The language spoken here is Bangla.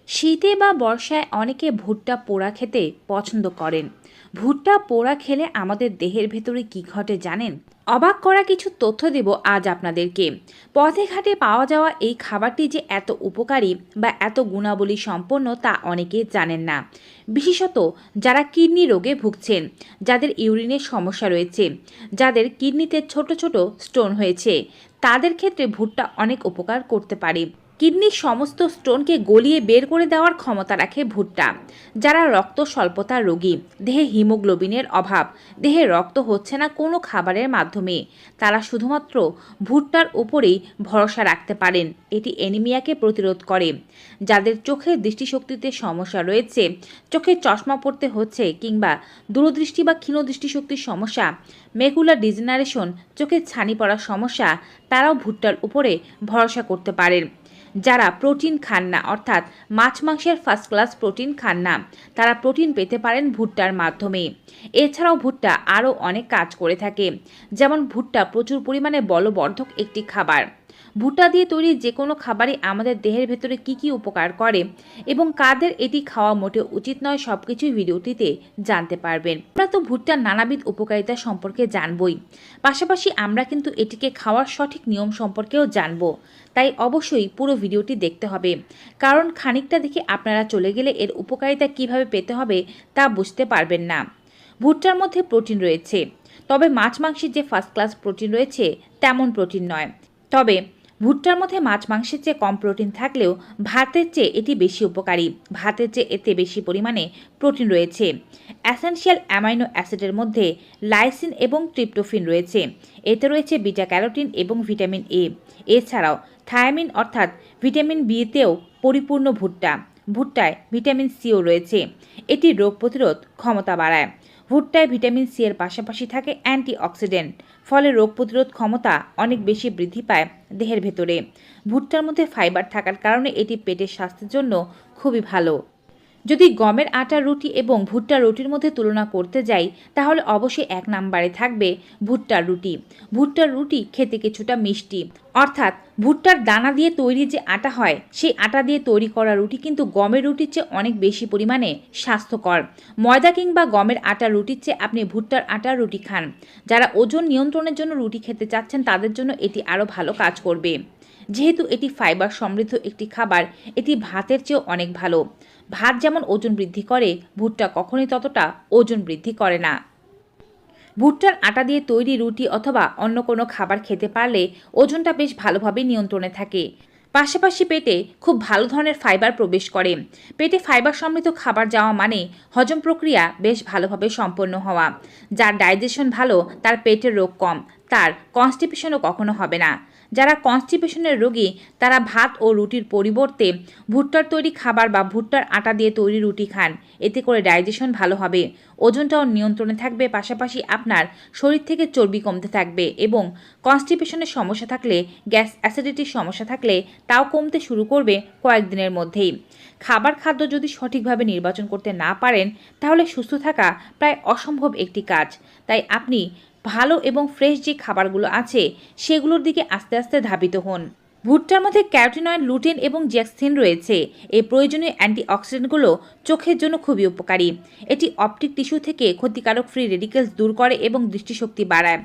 শীতে বা বর্ষায় অনেকে ভুট্টা পোড়া খেতে পছন্দ করেন। ভুট্টা পোড়া খেলে আমাদের দেহের ভেতরে কি ঘটে জানেন? অবাক করা কিছু তথ্য দেব আজ আপনাদেরকে। পথে ঘাটে পাওয়া যাওয়া এই খাবারটি যে এত উপকারী বা এত গুণাবলী সম্পন্ন তা অনেকে জানেন না। বিশেষত যারা কিডনি রোগে ভুগছেন, যাদের ইউরিনের সমস্যা রয়েছে, যাদের কিডনিতে ছোট ছোট স্টোন হয়েছে, তাদের ক্ষেত্রে ভুট্টা অনেক উপকার করতে পারে। কিডনির সমস্ত স্টোনকে গলিয়ে বের করে দেওয়ার ক্ষমতা রাখে ভুট্টা। যারা রক্ত স্বল্পতার রোগী, দেহে হিমোগ্লোবিনের অভাব, দেহে রক্ত হচ্ছে না কোনো খাবারের মাধ্যমে, তারা শুধুমাত্র ভুট্টার উপরেই ভরসা রাখতে পারেন। এটি অ্যানিমিয়াকে প্রতিরোধ করে। যাদের চোখের দৃষ্টিশক্তিতে সমস্যা রয়েছে, চোখে চশমা পড়তে হচ্ছে, কিংবা দূরদৃষ্টি বা ক্ষীণ দৃষ্টিশক্তির সমস্যা, ম্যাকুলার ডিজেনারেশন, চোখের ছানি পড়ার সমস্যা, তারাও ভুট্টার উপরে ভরসা করতে পারেন। যারা প্রোটিন খান না, অর্থাৎ মাছ মাংসের ফার্স্ট ক্লাস প্রোটিন খান না, তারা প্রোটিন পেতে পারেন ভুট্টার মাধ্যমে। এছাড়াও ভুট্টা আরও অনেক কাজ করে থাকে। যেমন ভুট্টা প্রচুর পরিমাণে বলবর্ধক একটি খাবার। ভুট্টা দিয়ে তৈরি যে কোনো খাবারই আমাদের দেহের ভেতরে কি কি উপকার করে এবং কাদের এটি খাওয়া মোটেও উচিত নয়, সব কিছুই ভিডিওটিতে জানতে পারবেন। আমরা তো ভুট্টার নানাবিধ উপকারিতা সম্পর্কে জানবই, পাশাপাশি আমরা কিন্তু এটিকে খাওয়ার সঠিক নিয়ম সম্পর্কেও জানব। তাই অবশ্যই পুরো ভিডিওটি দেখতে হবে, কারণ খানিকটা দেখে আপনারা চলে গেলে এর উপকারিতা কিভাবে পেতে হবে তা বুঝতে পারবেন না। ভুট্টার মধ্যে প্রোটিন রয়েছে, তবে মাছ মাংসের যে ফার্স্ট ক্লাস প্রোটিন রয়েছে তেমন প্রোটিন নয়। তবে ভুট্টার মধ্যে মাছ মাংসের চেয়ে কম প্রোটিন থাকলেও ভাতের চেয়ে এটি বেশি উপকারী। ভাতের চেয়ে এতে বেশি পরিমাণে প্রোটিন রয়েছে। অ্যাসেনশিয়াল অ্যামাইনো অ্যাসিডের মধ্যে লাইসিন এবং ট্রিপ্টোফিন রয়েছে। এতে রয়েছে বিটা ক্যারোটিন এবং ভিটামিন এ। এছাড়াও থায়ামিন অর্থাৎ ভিটামিন বিতেও পরিপূর্ণ ভুট্টা। ভুট্টায় ভিটামিন সিও রয়েছে। এটি রোগ প্রতিরোধ ক্ষমতা বাড়ায়। ভুট্টায় ভিটামিন সি এর পাশাপাশি থাকে অ্যান্টিঅক্সিডেন্ট, ফলে রোগ প্রতিরোধ ক্ষমতা অনেক বেশি বৃদ্ধি পায় দেহের ভেতরে। ভুট্টার মধ্যে ফাইবার থাকার কারণে এটি পেটের স্বাস্থ্যের জন্য খুবই ভালো। যদি গমের আটার রুটি এবং ভুট্টার রুটির মধ্যে তুলনা করতে যাই, তাহলে অবশ্যই এক নম্বরে থাকবে ভুট্টার রুটি। ভুট্টার রুটি খেতে কিছুটা মিষ্টি, অর্থাৎ ভুট্টার দানা দিয়ে তৈরি যে আটা হয়, সেই আটা দিয়ে তৈরি করা রুটি কিন্তু গমের রুটির চেয়ে অনেক বেশি পরিমাণে স্বাস্থ্যকর। ময়দা কিংবা গমের আটার রুটির চেয়ে আপনি ভুট্টার আটার রুটি খান। যারা ওজন নিয়ন্ত্রণের জন্য রুটি খেতে চাচ্ছেন, তাদের জন্য এটি আরও ভালো কাজ করবে। যেহেতু এটি ফাইবার সমৃদ্ধ একটি খাবার, এটি ভাতের চেয়েও অনেক ভালো। ভাত যেমন ওজন বৃদ্ধি করে, ভুট্টা কখনোই ততটা ওজন বৃদ্ধি করে না। ভুট্টার আটা দিয়ে তৈরি রুটি অথবা অন্য কোনো খাবার খেতে পারলে ওজনটা বেশ ভালোভাবে নিয়ন্ত্রণে থাকে। পাশাপাশি পেটে খুব ভালো ধরনের ফাইবার প্রবেশ করে। পেটে ফাইবার সমৃদ্ধ খাবার যাওয়া মানে হজম প্রক্রিয়া বেশ ভালোভাবে সম্পন্ন হওয়া। যার ডাইজেশন ভালো, তার পেটের রোগ কম, তার কনস্টিপেশনও কখনো হবে না। যারা কনস্টিপেশনের রোগী, তারা ভাত ও রুটির পরিবর্তে ভুট্টার তৈরি খাবার বা ভুট্টার আটা দিয়ে তৈরি রুটি খান। এতে করে ডাইজেশন ভালো হবে, ওজনটাও নিয়ন্ত্রণে থাকবে, পাশাপাশি আপনার শরীর থেকে চর্বি কমতে থাকবে এবং কনস্টিপেশনের সমস্যা থাকলে, গ্যাস অ্যাসিডিটির সমস্যা থাকলে তাও কমতে শুরু করবে কয়েকদিনের মধ্যেই। খাদ্য যদি সঠিকভাবে নির্বাচন করতে না পারেন, তাহলে সুস্থ থাকা প্রায় অসম্ভব একটি কাজ। তাই আপনি ভালো এবং ফ্রেশ যে খাবারগুলো আছে সেগুলোর দিকে আস্তে আস্তে ধাবিত হন। ভুট্টার মধ্যে ক্যারোটিনয়েড, লুটেন এবং জ্যাক্সিন রয়েছে। এই প্রয়োজনীয় অ্যান্টিঅক্সিডেন্টগুলো চোখের জন্য খুবই উপকারী। এটি অপটিক টিস্যু থেকে ক্ষতিকারক ফ্রি রেডিকেলস দূর করে এবং দৃষ্টিশক্তি বাড়ায়।